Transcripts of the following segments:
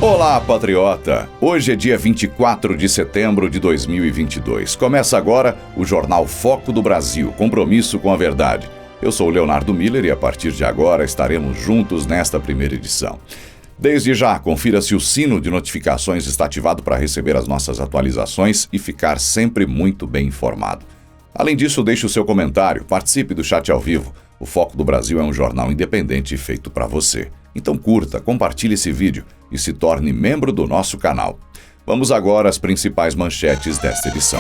Olá, patriota! Hoje é dia 24 de setembro de 2022. Começa agora o Jornal Foco do Brasil, compromisso com a verdade. Eu sou o Leonardo Miller e a partir de agora estaremos juntos nesta primeira edição. Desde já, confira se o sino de notificações está ativado para receber as nossas atualizações e ficar sempre muito bem informado. Além disso, deixe o seu comentário, participe do chat ao vivo. O Foco do Brasil é um jornal independente feito para você. Então curta, compartilhe esse vídeo e se torne membro do nosso canal. Vamos agora às principais manchetes desta edição.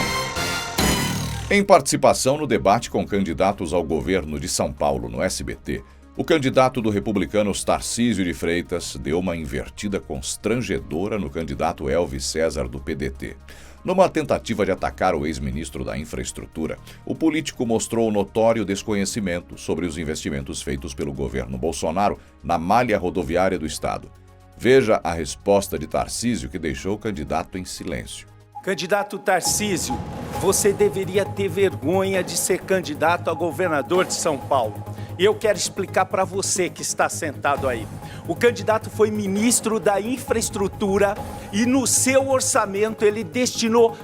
Em participação no debate com candidatos ao governo de São Paulo no SBT, o candidato do Republicanos Tarcísio de Freitas deu uma invertida constrangedora no candidato Elvis César do PDT. Numa tentativa de atacar o ex-ministro da Infraestrutura, o político mostrou notório desconhecimento sobre os investimentos feitos pelo governo Bolsonaro na malha rodoviária do estado. Veja a resposta de Tarcísio, que deixou o candidato em silêncio. Candidato Tarcísio, você deveria ter vergonha de ser candidato a governador de São Paulo. E eu quero explicar para você que está sentado aí. O candidato foi ministro da Infraestrutura e no seu orçamento ele destinou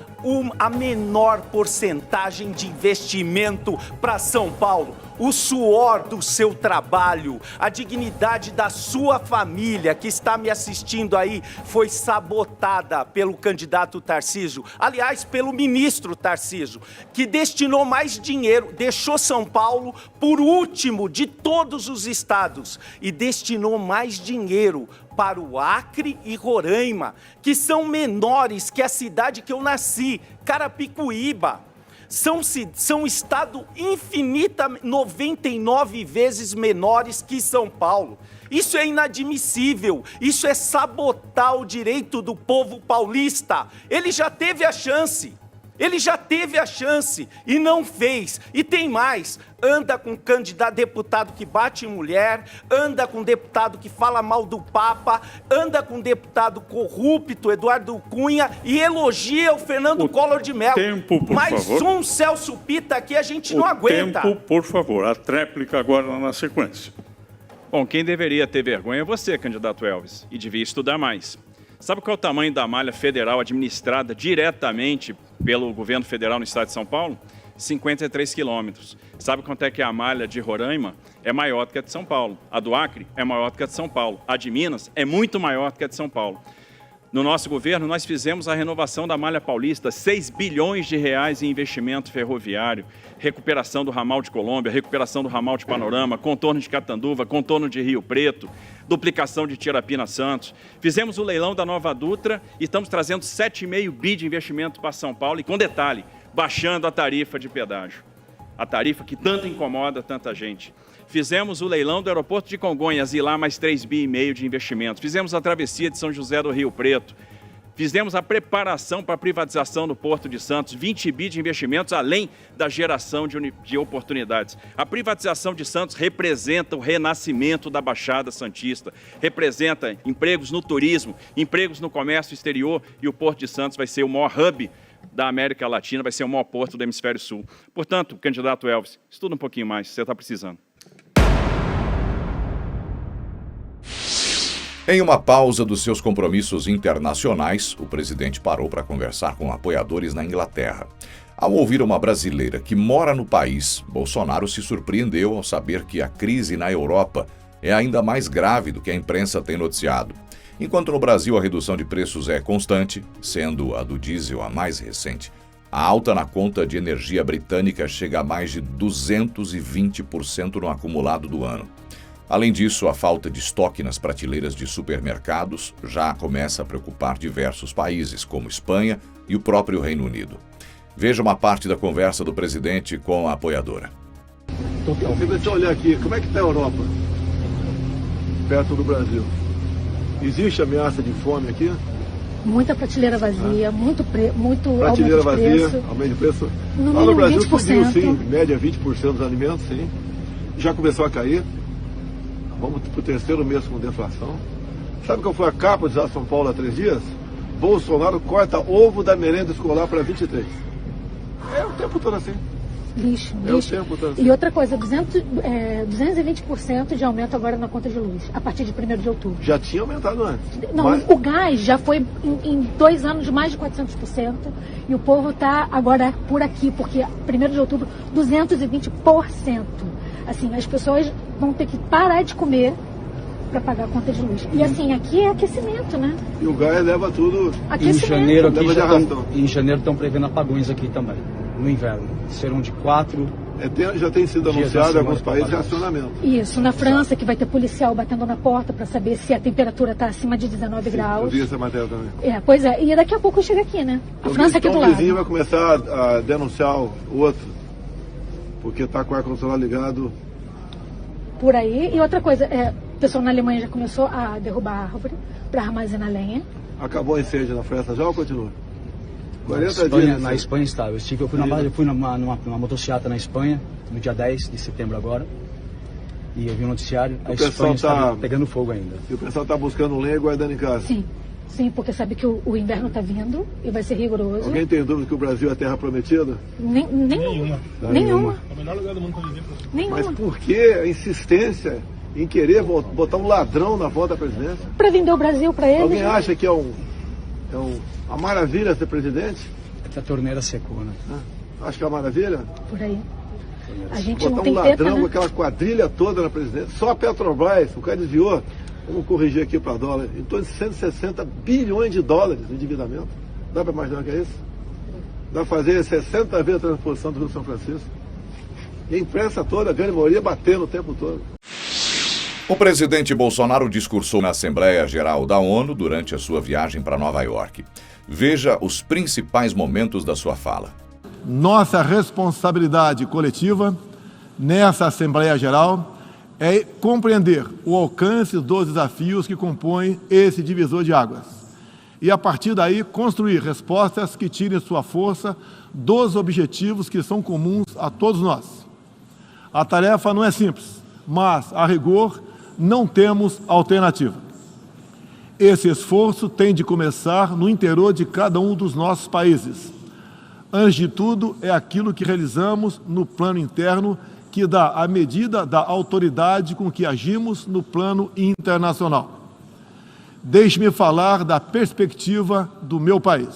a menor porcentagem de investimento para São Paulo. O suor do seu trabalho, a dignidade da sua família que está me assistindo aí foi sabotada pelo candidato Tarcísio, aliás, pelo ministro Tarcísio, que destinou mais dinheiro, deixou São Paulo por último de todos os estados e destinou mais dinheiro para o Acre e Roraima, que são menores que a cidade que eu nasci, Carapicuíba. São estado infinita 99 vezes menores que São Paulo. Isso é inadmissível, isso é sabotar o direito do povo paulista. Ele já teve a chance e não fez. E tem mais, anda com candidato deputado que bate em mulher, anda com deputado que fala mal do Papa, anda com deputado corrupto, Eduardo Cunha, e elogia o Fernando Collor de Mello. Tempo, por Mais favor. um Celso Pitta aqui a gente não aguenta. Tempo, por favor. A tréplica agora na sequência. Bom, quem deveria ter vergonha é você, candidato Elvis, e devia estudar mais. Sabe qual é o tamanho da malha federal administrada diretamente pelo governo federal no estado de São Paulo? 53 quilômetros. Sabe quanto é que a malha de Roraima? É maior do que a de São Paulo. A do Acre é maior do que a de São Paulo. A de Minas é muito maior do que a de São Paulo. No nosso governo, nós fizemos a renovação da malha paulista, 6 bilhões de reais em investimento ferroviário, recuperação do ramal de Colômbia, recuperação do ramal de Panorama, contorno de Catanduva, contorno de Rio Preto, duplicação de Tirapina Santos. Fizemos o leilão da Nova Dutra e estamos trazendo 7,5 bi de investimento para São Paulo e, com detalhe, baixando a tarifa de pedágio. A tarifa que tanto incomoda tanta gente. Fizemos o leilão do aeroporto de Congonhas e lá mais 3,5 bi de investimentos. Fizemos a travessia de São José do Rio Preto. Fizemos a preparação para a privatização do Porto de Santos, 20 bi de investimentos, além da geração de oportunidades. A privatização de Santos representa o renascimento da Baixada Santista, representa empregos no turismo, empregos no comércio exterior e o Porto de Santos vai ser o maior hub da América Latina, vai ser o maior porto do Hemisfério Sul. Portanto, candidato Elvis, estuda um pouquinho mais, você está precisando. Em uma pausa dos seus compromissos internacionais, o presidente parou para conversar com apoiadores na Inglaterra. Ao ouvir uma brasileira que mora no país, Bolsonaro se surpreendeu ao saber que a crise na Europa é ainda mais grave do que a imprensa tem noticiado. Enquanto no Brasil a redução de preços é constante, sendo a do diesel a mais recente, a alta na conta de energia britânica chega a mais de 220% no acumulado do ano. Além disso, a falta de estoque nas prateleiras de supermercados já começa a preocupar diversos países, como Espanha e o próprio Reino Unido. Veja uma parte da conversa do presidente com a apoiadora. Deixa eu olhar aqui, como é que está a Europa, perto do Brasil? Existe ameaça de fome aqui? Muita prateleira vazia, muito prateleira vazia, aumento de preço. Lá no Brasil subiu sim, média 20% dos alimentos, sim. Já começou a cair. Vamos para o terceiro mês com deflação. Sabe qual foi a capa de São Paulo há 3 dias? Bolsonaro corta ovo da merenda escolar para 23. É o tempo todo assim. Lixo. O tempo tá assim. E outra coisa, 220% de aumento agora na conta de luz, a partir de 1º de outubro. Já tinha aumentado antes. Não, mas... o gás já foi em 2 anos de mais de 400%, e o povo está agora por aqui, porque 1º de outubro, 220%. Assim, as pessoas vão ter que parar de comer para pagar a conta de luz. E assim, aqui é aquecimento, né? E o gás leva tudo... Aquecimento. Em janeiro estão prevendo apagões aqui também, no inverno. Serão de 4... já tem sido anunciado em alguns países racionamento. Isso, na França, que vai ter policial batendo na porta para saber se a temperatura está acima de 19 graus. Eu vi essa matéria também. Pois é, e daqui a pouco chega aqui, né? A França aqui do lado. O vizinho vai começar a denunciar o outro, porque está com o ar-condicionado ligado. Por aí. E outra coisa, o pessoal na Alemanha já começou a derrubar árvore para armazenar lenha. Acabou a incêndio na França já ou continua? 40 dias. Na Espanha está. Eu fui numa motociata na Espanha, no dia 10 de setembro agora, e eu vi um noticiário, a Espanha está pegando fogo ainda. E o pessoal está buscando lenha e guardando em casa? Sim, porque sabe que o inverno está vindo e vai ser rigoroso. Alguém tem dúvida que o Brasil é a terra prometida? Nenhuma. É o melhor lugar do mundo para viver. Nenhuma. Mas por que a insistência em querer botar um ladrão na volta da presidência? Para vender o Brasil para ele. Alguém acha que é uma maravilha ser presidente? É que a torneira secou, né? Acho que é uma maravilha? Por aí. A gente botar não tem um ladrão teta, né? com aquela quadrilha toda na presidência. Só a Petrobras, o cara desviou, vamos corrigir aqui para dólar, em torno de 160 bilhões de dólares de endividamento. Dá para imaginar o que é isso? Dá para fazer 60 vezes a transposição do Rio São Francisco. E a imprensa toda, a grande maioria, batendo o tempo todo. O presidente Bolsonaro discursou na Assembleia Geral da ONU durante a sua viagem para Nova York. Veja os principais momentos da sua fala. Nossa responsabilidade coletiva nessa Assembleia Geral é compreender o alcance dos desafios que compõem esse divisor de águas. E, a partir daí, construir respostas que tirem sua força dos objetivos que são comuns a todos nós. A tarefa não é simples, mas, a rigor, não temos alternativa. Esse esforço tem de começar no interior de cada um dos nossos países. Antes de tudo, é aquilo que realizamos no plano interno que dá a medida da autoridade com que agimos no plano internacional. Deixe-me falar da perspectiva do meu país.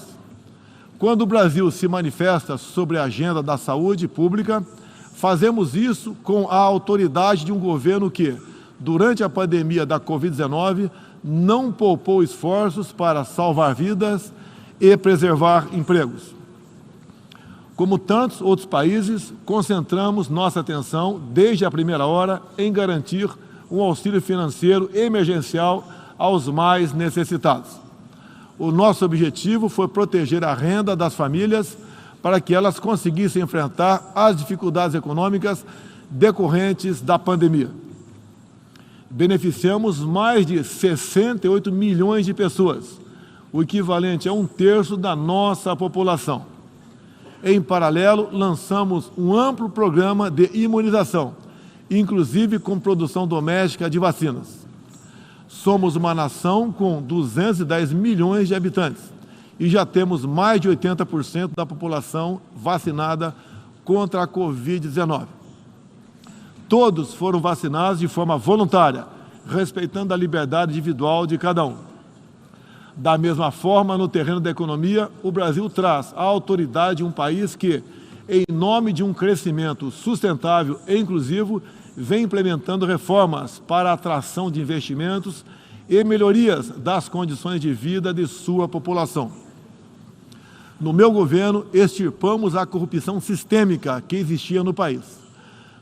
Quando o Brasil se manifesta sobre a agenda da saúde pública, fazemos isso com a autoridade de um governo que, durante a pandemia da Covid-19, não poupou esforços para salvar vidas e preservar empregos. Como tantos outros países, concentramos nossa atenção, desde a primeira hora, em garantir um auxílio financeiro emergencial aos mais necessitados. O nosso objetivo foi proteger a renda das famílias para que elas conseguissem enfrentar as dificuldades econômicas decorrentes da pandemia. Beneficiamos mais de 68 milhões de pessoas, o equivalente a 1/3 da nossa população. Em paralelo, lançamos um amplo programa de imunização, inclusive com produção doméstica de vacinas. Somos uma nação com 210 milhões de habitantes e já temos mais de 80% da população vacinada contra a Covid-19. Todos foram vacinados de forma voluntária, respeitando a liberdade individual de cada um. Da mesma forma, no terreno da economia, o Brasil traz a autoridade de um país que, em nome de um crescimento sustentável e inclusivo, vem implementando reformas para a atração de investimentos e melhorias das condições de vida de sua população. No meu governo, extirpamos a corrupção sistêmica que existia no país.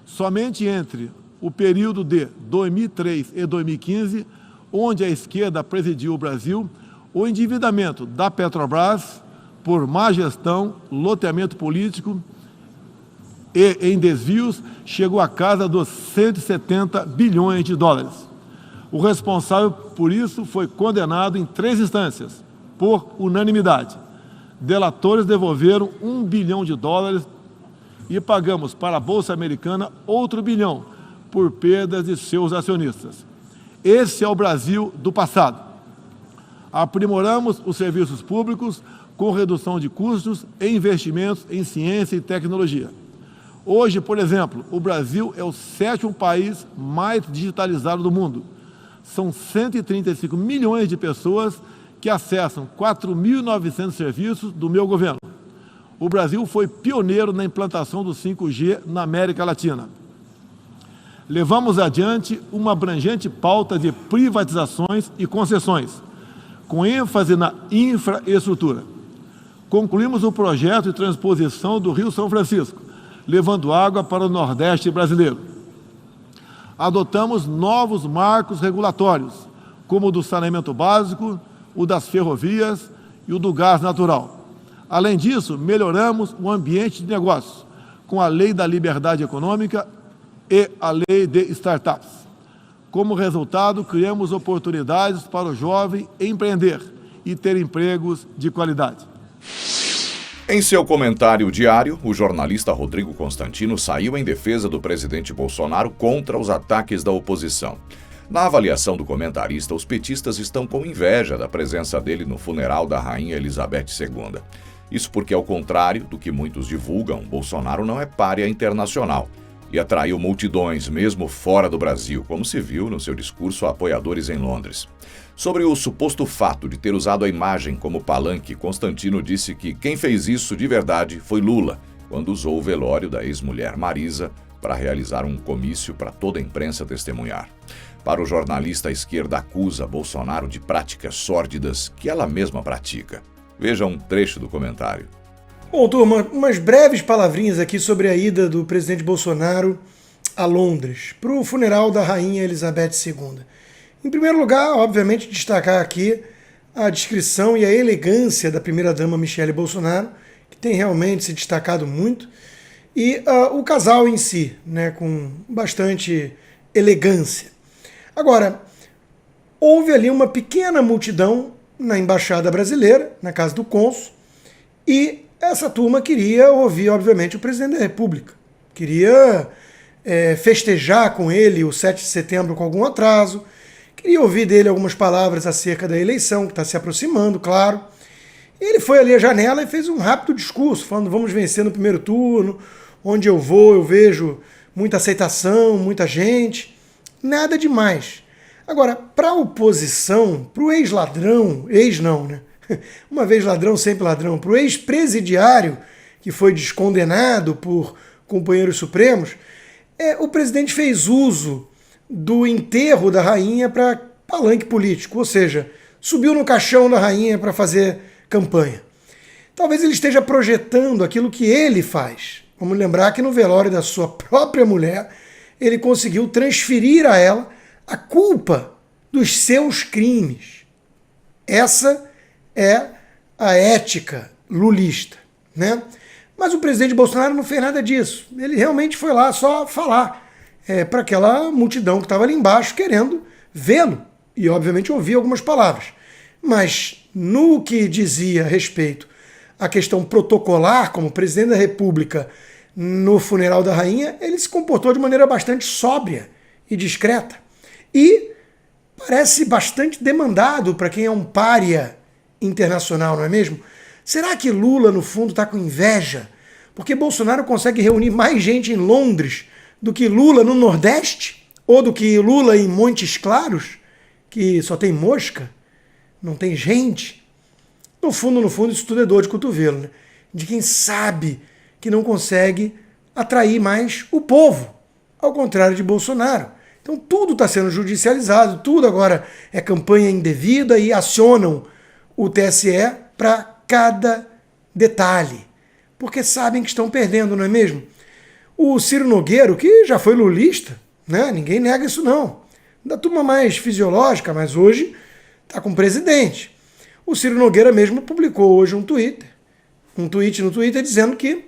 Somente entre o período de 2003 e 2015, onde a esquerda presidiu o Brasil, o endividamento da Petrobras, por má gestão, loteamento político e em desvios, chegou à casa dos 170 bilhões de dólares. O responsável por isso foi condenado em 3 instâncias, por unanimidade. Delatores devolveram $1 bilhão e pagamos para a Bolsa Americana outro $1 bilhão por perdas de seus acionistas. Esse é o Brasil do passado. Aprimoramos os serviços públicos com redução de custos e investimentos em ciência e tecnologia. Hoje, por exemplo, o Brasil é o 7º país mais digitalizado do mundo. São 135 milhões de pessoas que acessam 4.900 serviços do meu governo. O Brasil foi pioneiro na implantação do 5G na América Latina. Levamos adiante uma abrangente pauta de privatizações e concessões, com ênfase na infraestrutura. Concluímos o projeto de transposição do Rio São Francisco, levando água para o Nordeste brasileiro. Adotamos novos marcos regulatórios, como o do saneamento básico, o das ferrovias e o do gás natural. Além disso, melhoramos o ambiente de negócios, com a Lei da Liberdade Econômica e a Lei de Startups. Como resultado, criamos oportunidades para o jovem empreender e ter empregos de qualidade. Em seu comentário diário, o jornalista Rodrigo Constantino saiu em defesa do presidente Bolsonaro contra os ataques da oposição. Na avaliação do comentarista, os petistas estão com inveja da presença dele no funeral da Rainha Elizabeth II. Isso porque, ao contrário do que muitos divulgam, Bolsonaro não é pária internacional e atraiu multidões, mesmo fora do Brasil, como se viu no seu discurso a apoiadores em Londres. Sobre o suposto fato de ter usado a imagem como palanque, Constantino disse que quem fez isso de verdade foi Lula, quando usou o velório da ex-mulher Marisa para realizar um comício para toda a imprensa testemunhar. Para o jornalista, a esquerda acusa Bolsonaro de práticas sórdidas que ela mesma pratica. Veja um trecho do comentário. Bom, turma, umas breves palavrinhas aqui sobre a ida do presidente Bolsonaro a Londres, para o funeral da Rainha Elizabeth II. Em primeiro lugar, obviamente, destacar aqui a descrição e a elegância da primeira-dama Michele Bolsonaro, que tem realmente se destacado muito, e o casal em si, né, com bastante elegância. Agora, houve ali uma pequena multidão na Embaixada Brasileira, na casa do cônsul, e essa turma queria ouvir, obviamente, o presidente da República. Queria festejar com ele o 7 de setembro com algum atraso, queria ouvir dele algumas palavras acerca da eleição, que está se aproximando, claro. Ele foi ali à janela e fez um rápido discurso, falando: vamos vencer no primeiro turno, onde eu vou eu vejo muita aceitação, muita gente, nada demais. Agora, para a oposição, para o ex-ladrão, ex não, né? Uma vez ladrão, sempre ladrão, para o ex-presidiário, que foi descondenado por companheiros supremos, o presidente fez uso do enterro da rainha para palanque político, ou seja, subiu no caixão da rainha para fazer campanha. Talvez ele esteja projetando aquilo que ele faz. Vamos lembrar que no velório da sua própria mulher, ele conseguiu transferir a ela a culpa dos seus crimes. Essa é a ética lulista, né? Mas o presidente Bolsonaro não fez nada disso. Ele realmente foi lá só falar para aquela multidão que estava ali embaixo querendo vê-lo e, obviamente, ouvir algumas palavras. Mas no que dizia respeito à questão protocolar, como presidente da República no funeral da rainha, ele se comportou de maneira bastante sóbria e discreta. E parece bastante demandado para quem é um pária internacional, não é mesmo? Será que Lula, no fundo, está com inveja? Porque Bolsonaro consegue reunir mais gente em Londres do que Lula no Nordeste? Ou do que Lula em Montes Claros, que só tem mosca, não tem gente? No fundo, isso tudo é dor de cotovelo, né? De quem sabe que não consegue atrair mais o povo, ao contrário de Bolsonaro. Então tudo está sendo judicializado, tudo agora é campanha indevida e acionam o TSE para cada detalhe, porque sabem que estão perdendo, não é mesmo? O Ciro Nogueira, que já foi lulista, né? Ninguém nega isso não, da turma mais fisiológica, mas hoje está com o presidente. O Ciro Nogueira mesmo publicou hoje um tweet no Twitter dizendo que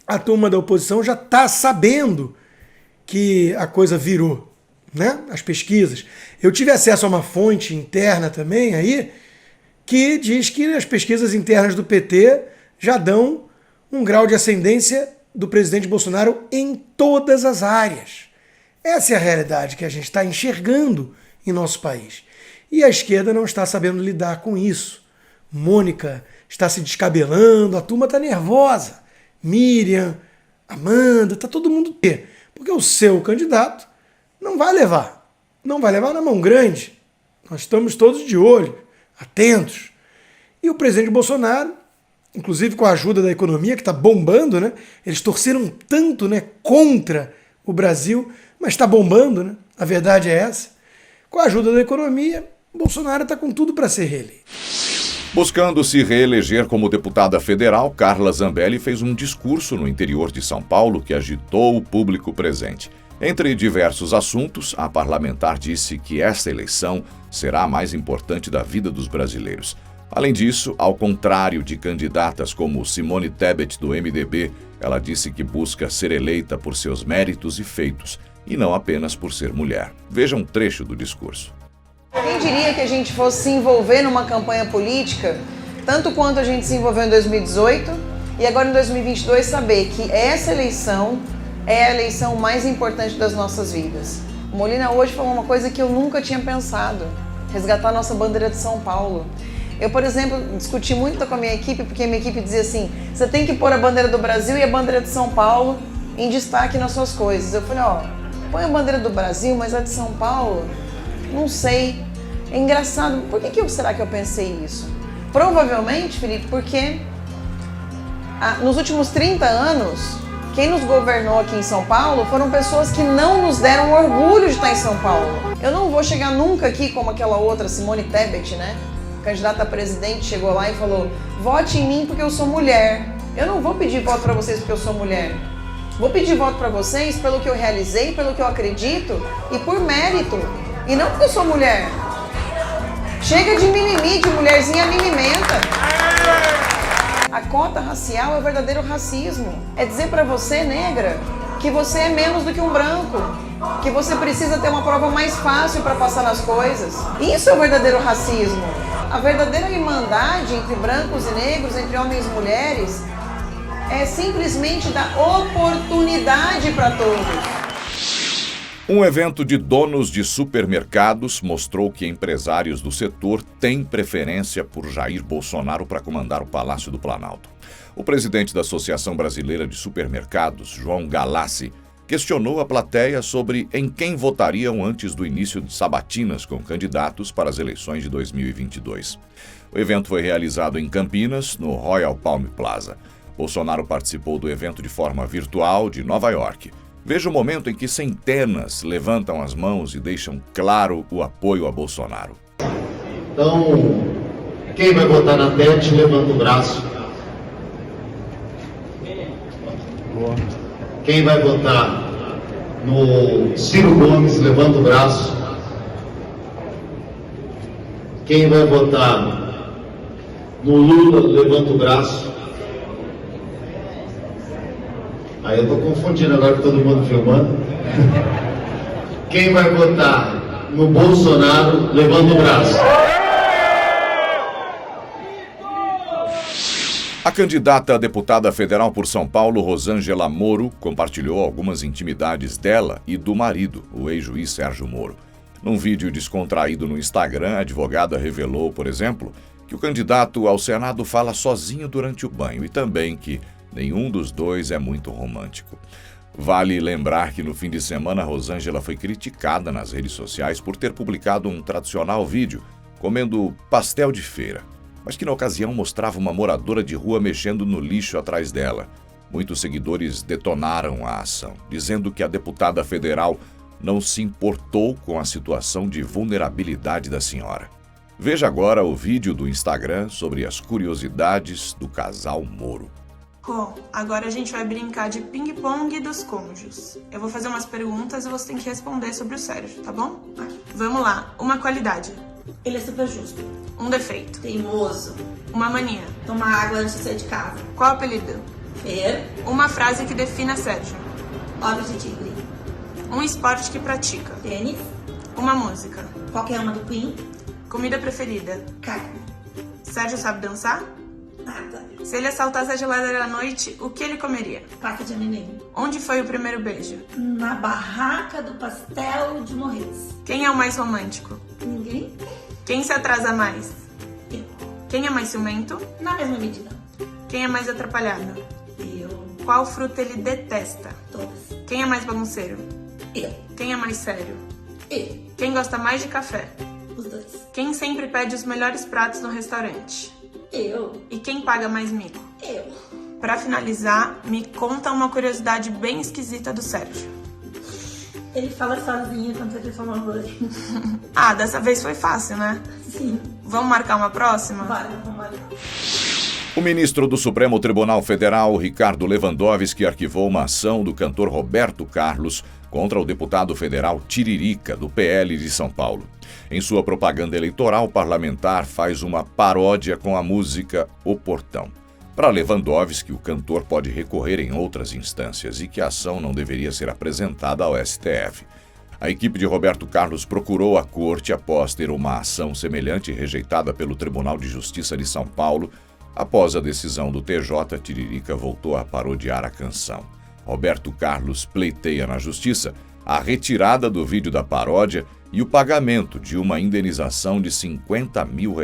a turma da oposição já está sabendo que a coisa virou, né? As pesquisas. Eu tive acesso a uma fonte interna também aí, que diz que as pesquisas internas do PT já dão um grau de ascendência do presidente Bolsonaro em todas as áreas. Essa é a realidade que a gente está enxergando em nosso país. E a esquerda não está sabendo lidar com isso. Mônica está se descabelando, a turma está nervosa. Miriam, Amanda, tá todo mundo ter. Porque o seu candidato não vai levar. Não vai levar na mão grande. Nós estamos todos de olho, atentos. E o presidente Bolsonaro, inclusive com a ajuda da economia, que está bombando, né? Eles torceram tanto, né, contra o Brasil, mas está bombando, né? A verdade é essa. Com a ajuda da economia, Bolsonaro está com tudo para ser reeleito. Buscando se reeleger como deputada federal, Carla Zambelli fez um discurso no interior de São Paulo que agitou o público presente. Entre diversos assuntos, a parlamentar disse que esta eleição será a mais importante da vida dos brasileiros. Além disso, ao contrário de candidatas como Simone Tebet, do MDB, ela disse que busca ser eleita por seus méritos e feitos, e não apenas por ser mulher. Veja um trecho do discurso. Quem diria que a gente fosse se envolver numa campanha política, tanto quanto a gente se envolveu em 2018, e agora em 2022 saber que essa eleição é a eleição mais importante das nossas vidas. O Molina hoje falou uma coisa que eu nunca tinha pensado, resgatar a nossa bandeira de São Paulo. Eu, por exemplo, discuti muito com a minha equipe, porque a minha equipe dizia assim, você tem que pôr a bandeira do Brasil e a bandeira de São Paulo em destaque nas suas coisas. Eu falei, põe a bandeira do Brasil, mas a de São Paulo, não sei. É engraçado, por que será que eu pensei isso? Provavelmente, Felipe, porque nos últimos 30 anos, quem nos governou aqui em São Paulo foram pessoas que não nos deram orgulho de estar em São Paulo. Eu não vou chegar nunca aqui como aquela outra, Simone Tebet, né? Candidata a presidente, chegou lá e falou, vote em mim porque eu sou mulher. Eu não vou pedir voto para vocês porque eu sou mulher. Vou pedir voto para vocês pelo que eu realizei, pelo que eu acredito e por mérito. E não porque eu sou mulher. Chega de mimimi, de mulherzinha mimimenta. A cota racial é o verdadeiro racismo. É dizer para você, negra, que você é menos do que um branco. Que você precisa ter uma prova mais fácil para passar nas coisas. Isso é o verdadeiro racismo. A verdadeira irmandade entre brancos e negros, entre homens e mulheres, é simplesmente dar oportunidade para todos. Um evento de donos de supermercados mostrou que empresários do setor têm preferência por Jair Bolsonaro para comandar o Palácio do Planalto. O presidente da Associação Brasileira de Supermercados, João Galassi, questionou a plateia sobre em quem votariam antes do início de sabatinas com candidatos para as eleições de 2022. O evento foi realizado em Campinas, no Royal Palm Plaza. Bolsonaro participou do evento de forma virtual de Nova York. Veja o momento em que centenas levantam as mãos e deixam claro o apoio a Bolsonaro. Então, quem vai votar na Tebet, levanta o braço. Quem vai votar no Ciro Gomes, levanta o braço. Quem vai votar no Lula, levanta o braço. Aí eu tô confundindo agora com todo mundo filmando. Quem vai votar no Bolsonaro, levanta o braço. A candidata a deputada federal por São Paulo, Rosângela Moro, compartilhou algumas intimidades dela e do marido, o ex-juiz Sérgio Moro. Num vídeo descontraído no Instagram, a advogada revelou, por exemplo, que o candidato ao Senado fala sozinho durante o banho e também que nenhum dos dois é muito romântico. Vale lembrar que no fim de semana, Rosângela foi criticada nas redes sociais por ter publicado um tradicional vídeo comendo pastel de feira, mas que na ocasião mostrava uma moradora de rua mexendo no lixo atrás dela. Muitos seguidores detonaram a ação, dizendo que a deputada federal não se importou com a situação de vulnerabilidade da senhora. Veja agora o vídeo do Instagram sobre as curiosidades do casal Moro. Bom, agora a gente vai brincar de ping-pong dos cônjuges. Eu vou fazer umas perguntas e você tem que responder sobre o Sérgio, tá bom? Vamos lá. Uma qualidade. Ele é super justo. Um defeito. Teimoso. Uma mania. Tomar água antes de sair de casa. Qual apelido? Fer. Uma frase que defina Sérgio. Olhos de tigre. Um esporte que pratica. Tênis. Uma música. Qualquer uma do Queen. Comida preferida. Carne. Sérgio sabe dançar? Nada. Se ele assaltasse a geladeira à noite, o que ele comeria? Placa de amendoim. Onde foi o primeiro beijo? Na barraca do pastel de Morretes. Quem é o mais romântico? Ninguém. Quem se atrasa mais? Eu. Quem é mais ciumento? Na mesma medida. Quem é mais atrapalhado? Eu. Qual fruta ele detesta? Todas. Quem é mais bagunceiro? Eu. Quem é mais sério? Eu. Quem gosta mais de café? Os dois. Quem sempre pede os melhores pratos no restaurante? Eu. E quem paga mais mico? Eu. Pra finalizar, me conta uma curiosidade bem esquisita do Sérgio. Ele fala sozinho quando ele toma banho. Ah, dessa vez foi fácil, né? Sim. Vamos marcar uma próxima? Vamos marcar. O ministro do Supremo Tribunal Federal, Ricardo Lewandowski, arquivou uma ação do cantor Roberto Carlos contra o deputado federal Tiririca, do PL de São Paulo. Em sua propaganda eleitoral, o parlamentar faz uma paródia com a música O Portão. Para Lewandowski, o cantor pode recorrer em outras instâncias e que a ação não deveria ser apresentada ao STF. A equipe de Roberto Carlos procurou a corte após ter uma ação semelhante rejeitada pelo Tribunal de Justiça de São Paulo. Após a decisão do TJ, Tiririca voltou a parodiar a canção. Roberto Carlos pleiteia na Justiça a retirada do vídeo da paródia e o pagamento de uma indenização de R$50 mil,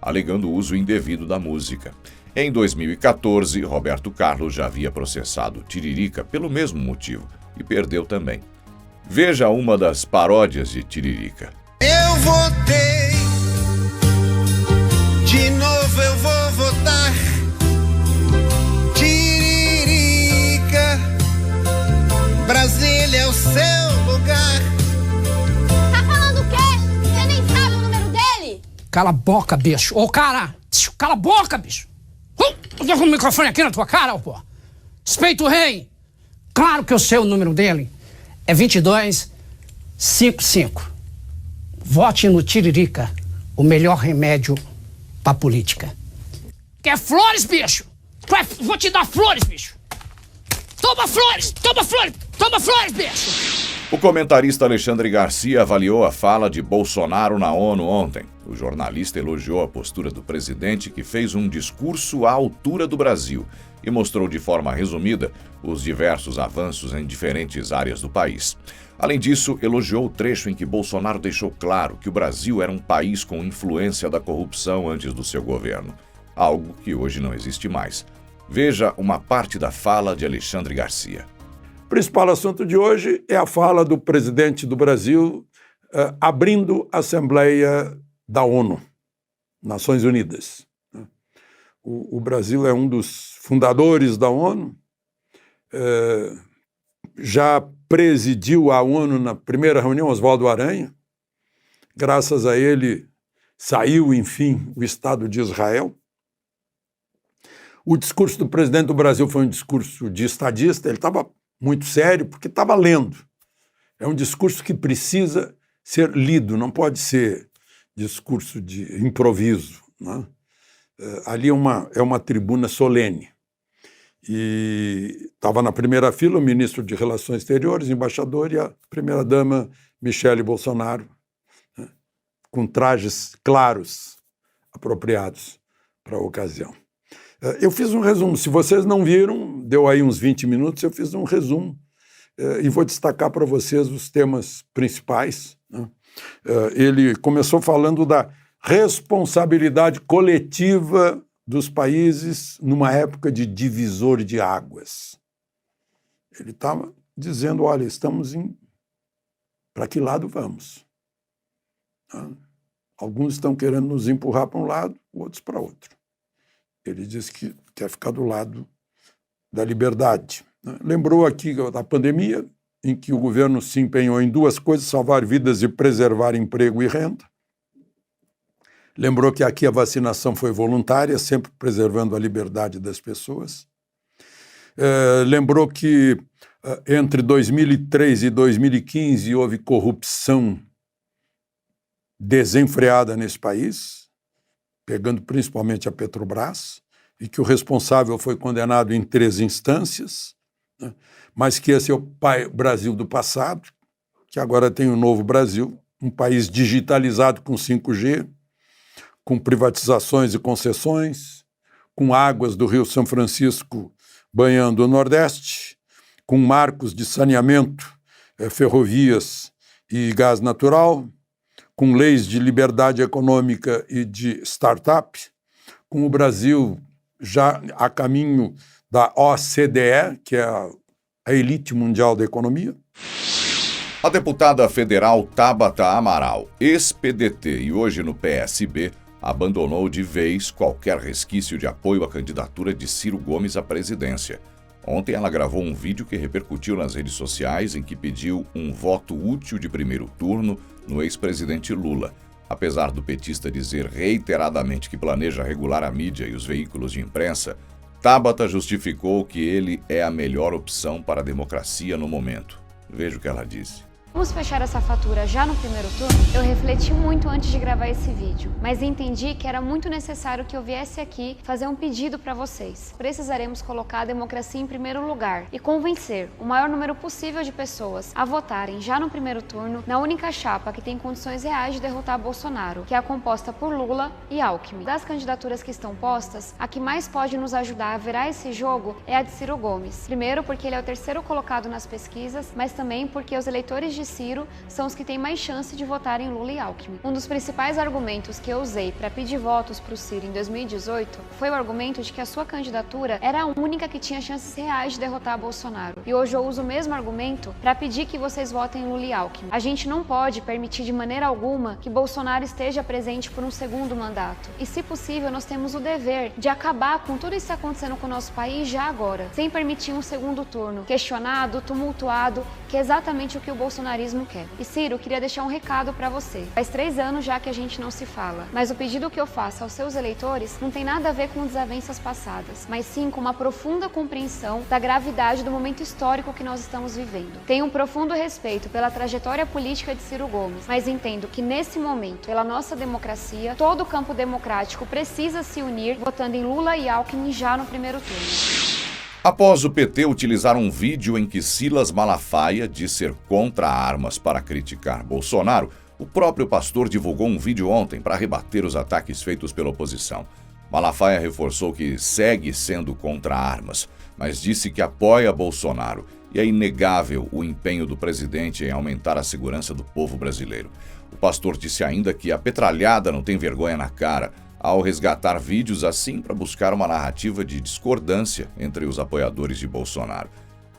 alegando uso indevido da música. Em 2014, Roberto Carlos já havia processado Tiririca pelo mesmo motivo e perdeu também. Veja uma das paródias de Tiririca. Eu votei, de novo eu vou votar. Tiririca, Brasília é o seu lugar. Tá falando o quê? Você nem sabe o número dele? Cala a boca, bicho. Ô, cara, cala a boca, bicho. Eu tô com o microfone aqui na tua cara, pô. Respeita o rei. Claro que eu sei o número dele. É 2255. Vote no Tiririca, o melhor remédio pra política. Quer flores, bicho? Vou te dar flores, bicho. Toma flores, toma flores, toma flores, bicho. O comentarista Alexandre Garcia avaliou a fala de Bolsonaro na ONU ontem. O jornalista elogiou a postura do presidente, que fez um discurso à altura do Brasil e mostrou de forma resumida os diversos avanços em diferentes áreas do país. Além disso, elogiou o trecho em que Bolsonaro deixou claro que o Brasil era um país com influência da corrupção antes do seu governo, algo que hoje não existe mais. Veja uma parte da fala de Alexandre Garcia. O principal assunto de hoje é a fala do presidente do Brasil abrindo a Assembleia da ONU, Nações Unidas. O Brasil é um dos fundadores da ONU, já presidiu a ONU na primeira reunião, Oswaldo Aranha. Graças a ele saiu, enfim, o Estado de Israel. O discurso do presidente do Brasil foi um discurso de estadista, ele estava muito sério, porque estava lendo. É um discurso que precisa ser lido, não pode ser discurso de improviso, né? Ali é uma tribuna solene. E estava na primeira fila o ministro de Relações Exteriores, embaixador, e a primeira-dama Michele Bolsonaro, né? Com trajes claros, apropriados para a ocasião. Eu fiz um resumo, se vocês não viram, deu aí uns 20 minutos, eu fiz um resumo e vou destacar para vocês os temas principais, né? Ele começou falando da responsabilidade coletiva dos países numa época de divisor de águas. Ele estava dizendo, olha, estamos para que lado vamos? Alguns estão querendo nos empurrar para um lado, outros para outro. Ele disse que quer ficar do lado da liberdade. Lembrou aqui da pandemia, em que o governo se empenhou em duas coisas, salvar vidas e preservar emprego e renda. Lembrou que aqui a vacinação foi voluntária, sempre preservando a liberdade das pessoas. Lembrou que entre 2003 e 2015 houve corrupção desenfreada nesse país, pegando principalmente a Petrobras, e que o responsável foi condenado em 3 instâncias, né? Mas que esse é o Brasil do passado, que agora tem um novo Brasil, um país digitalizado com 5G, com privatizações e concessões, com águas do Rio São Francisco banhando o Nordeste, com marcos de saneamento, ferrovias e gás natural, com leis de liberdade econômica e de startup, com o Brasil já a caminho da OCDE, que é a elite mundial da economia. A deputada federal Tabata Amaral, ex-PDT e hoje no PSB, abandonou de vez qualquer resquício de apoio à candidatura de Ciro Gomes à presidência. Ontem ela gravou um vídeo que repercutiu nas redes sociais em que pediu um voto útil de primeiro turno no ex-presidente Lula. Apesar do petista dizer reiteradamente que planeja regular a mídia e os veículos de imprensa, Tabata justificou que ele é a melhor opção para a democracia no momento. Veja o que ela disse. Vamos fechar essa fatura já no primeiro turno? Eu refleti muito antes de gravar esse vídeo, mas entendi que era muito necessário que eu viesse aqui fazer um pedido para vocês. Precisaremos colocar a democracia em primeiro lugar e convencer o maior número possível de pessoas a votarem já no primeiro turno na única chapa que tem condições reais de derrotar Bolsonaro, que é a composta por Lula e Alckmin. Das candidaturas que estão postas, a que mais pode nos ajudar a virar esse jogo é a de Ciro Gomes. Primeiro porque ele é o terceiro colocado nas pesquisas, mas também porque os eleitores de Ciro são os que têm mais chance de votar em Lula e Alckmin. Um dos principais argumentos que eu usei para pedir votos para o Ciro em 2018 foi o argumento de que a sua candidatura era a única que tinha chances reais de derrotar Bolsonaro. E hoje eu uso o mesmo argumento para pedir que vocês votem em Lula e Alckmin. A gente não pode permitir de maneira alguma que Bolsonaro esteja presente por um segundo mandato. E se possível, nós temos o dever de acabar com tudo isso que está acontecendo com o nosso país já agora, sem permitir um segundo turno questionado, tumultuado, que é exatamente o que o bolsonarismo quer. E Ciro, queria deixar um recado para você. Faz 3 anos já que a gente não se fala, mas o pedido que eu faço aos seus eleitores não tem nada a ver com desavenças passadas, mas sim com uma profunda compreensão da gravidade do momento histórico que nós estamos vivendo. Tenho um profundo respeito pela trajetória política de Ciro Gomes, mas entendo que nesse momento, pela nossa democracia, todo o campo democrático precisa se unir votando em Lula e Alckmin já no primeiro turno. Após o PT utilizar um vídeo em que Silas Malafaia diz ser contra armas para criticar Bolsonaro, o próprio pastor divulgou um vídeo ontem para rebater os ataques feitos pela oposição. Malafaia reforçou que segue sendo contra armas, mas disse que apoia Bolsonaro e é inegável o empenho do presidente em aumentar a segurança do povo brasileiro. O pastor disse ainda que a petralhada não tem vergonha na cara ao resgatar vídeos assim para buscar uma narrativa de discordância entre os apoiadores de Bolsonaro.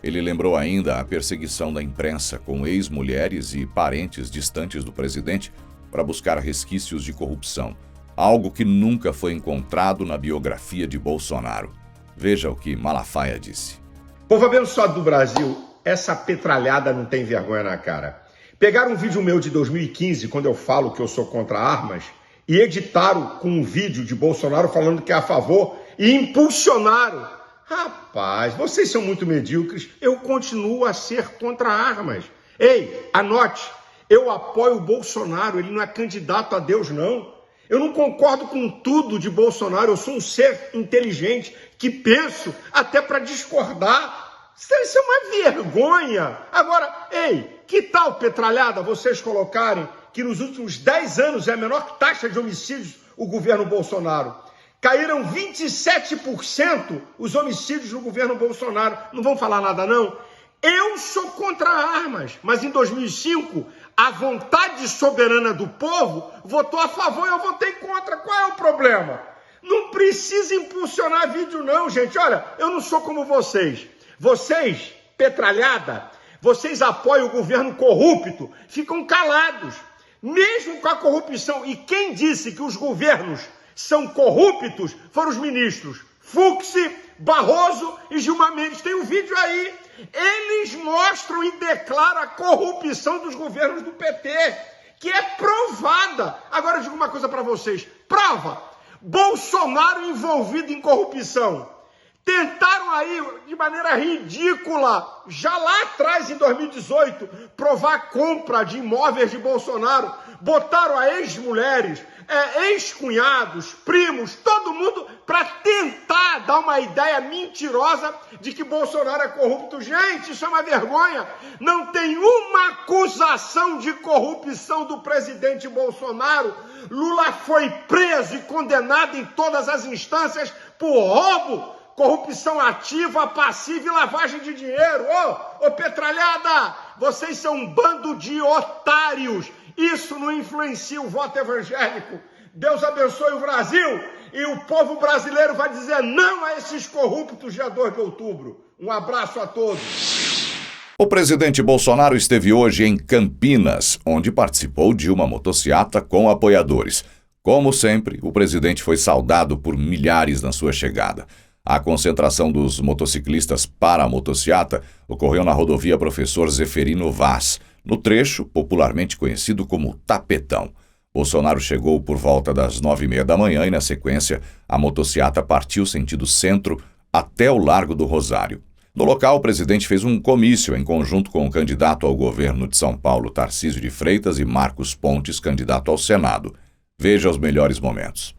Ele lembrou ainda a perseguição da imprensa com ex-mulheres e parentes distantes do presidente para buscar resquícios de corrupção, algo que nunca foi encontrado na biografia de Bolsonaro. Veja o que Malafaia disse. Povo abençoado do Brasil, essa petralhada não tem vergonha na cara. Pegaram um vídeo meu de 2015, quando eu falo que eu sou contra armas, e editaram com um vídeo de Bolsonaro falando que é a favor e impulsionaram. Rapaz, vocês são muito medíocres. Eu continuo a ser contra armas. Ei, anote, eu apoio o Bolsonaro, ele não é candidato a Deus, não. Eu não concordo com tudo de Bolsonaro, eu sou um ser inteligente que penso até para discordar. Isso é uma vergonha. Agora, ei, que tal, petralhada, vocês colocarem que nos últimos 10 anos é a menor taxa de homicídios o governo Bolsonaro. Caíram 27% os homicídios no governo Bolsonaro. Não vão falar nada, não? Eu sou contra armas, mas em 2005, a vontade soberana do povo votou a favor e eu votei contra. Qual é o problema? Não precisa impulsionar vídeo, não, gente. Olha, eu não sou como vocês. Vocês, petralhada, vocês apoiam o governo corrupto, ficam calados. Mesmo com a corrupção, e quem disse que os governos são corruptos foram os ministros Fux, Barroso e Gilmar Mendes. Tem um vídeo aí, eles mostram e declaram a corrupção dos governos do PT, que é provada. Agora eu digo uma coisa para vocês, prova, Bolsonaro envolvido em corrupção. Tentaram aí, de maneira ridícula, já lá atrás, em 2018, provar a compra de imóveis de Bolsonaro. Botaram a ex-mulheres, ex-cunhados, primos, todo mundo para tentar dar uma ideia mentirosa de que Bolsonaro é corrupto. Gente, isso é uma vergonha. Não tem uma acusação de corrupção do presidente Bolsonaro. Lula foi preso e condenado em todas as instâncias por roubo, corrupção ativa, passiva e lavagem de dinheiro. Ô, petralhada, vocês são um bando de otários. Isso não influencia o voto evangélico. Deus abençoe o Brasil E o povo brasileiro vai dizer não a esses corruptos dia 2 de outubro. Um abraço a todos. O presidente Bolsonaro esteve hoje em Campinas, onde participou de uma motociata com apoiadores. Como sempre, o presidente foi saudado por milhares na sua chegada. A concentração dos motociclistas para a motociata ocorreu na rodovia Professor Zeferino Vaz, no trecho popularmente conhecido como Tapetão. Bolsonaro chegou por volta das 9h30 da manhã e, na sequência, a motociata partiu sentido centro até o Largo do Rosário. No local, o presidente fez um comício em conjunto com o candidato ao governo de São Paulo, Tarcísio de Freitas, e Marcos Pontes, candidato ao Senado. Veja os melhores momentos.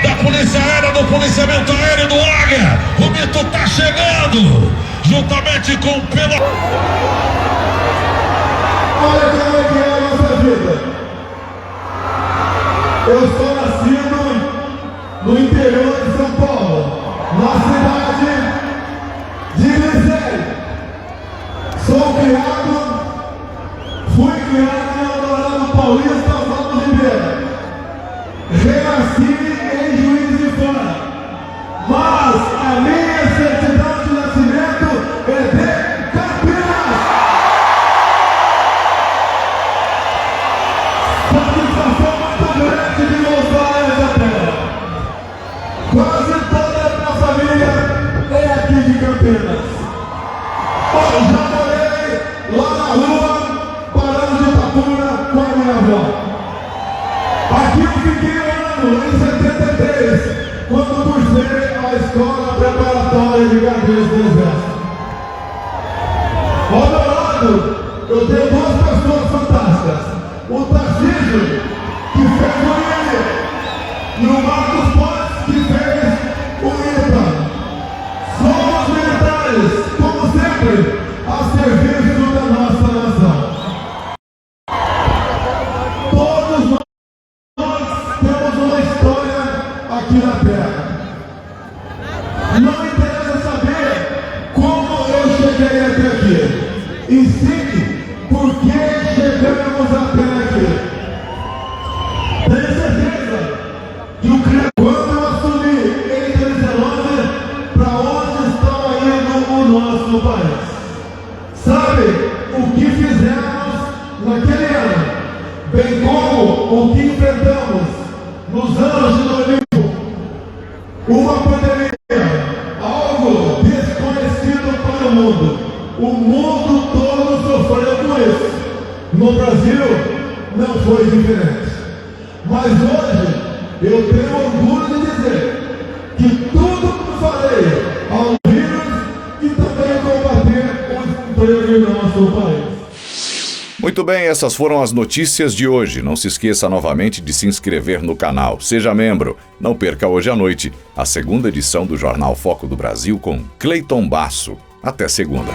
Da Polícia Aérea, do Policiamento Aéreo do Águia, o mito tá chegando, juntamente com o Pelo... Olha como é que é a nossa vida. Eu sou nascido no interior de São Paulo, na cidade de Liceu. Sou fui criado em Eldorado Paulista, Oswaldo Ribeiro. Renasci em Juiz de Fora, mas a minha certidão de nascimento é de Campinas. Satisfação muito grande de mostrar essa terra. Quase toda a minha família é aqui de Campinas. Eu já morei lá na rua, Barão de Itapura, com a minha avó. Aqui eu fiquei em 73, quando cursei a escola preparatória de Gaviões do Exército. Ao meu lado, eu tenho duas pessoas fantásticas. O Tarcísio, que fez o INE, e o Marcos Pontes, que fez o INTA. Somos militares, como sempre, a serviço da nossa nação. Todos nós temos uma história aqui na Terra. Não interessa saber como eu cheguei até aqui, e sim por que chegamos até aqui. Tenho certeza que o Criador, quando eu assumi em 2019, para onde está indo o nosso país? Sabe o que fizemos naquele ano, bem como o que enfrentamos nos anos de 2001, uma pandemia, algo desconhecido para o mundo. O mundo todo sofreu com isso. No Brasil, não foi diferente. Mas hoje, eu tenho orgulho de dizer que tudo que farei ao vírus e também combater o desemprego em nosso país. Muito bem, essas foram as notícias de hoje. Não se esqueça novamente de se inscrever no canal. Seja membro. Não perca hoje à noite a segunda edição do Jornal Foco do Brasil com Cleiton Basso. Até segunda.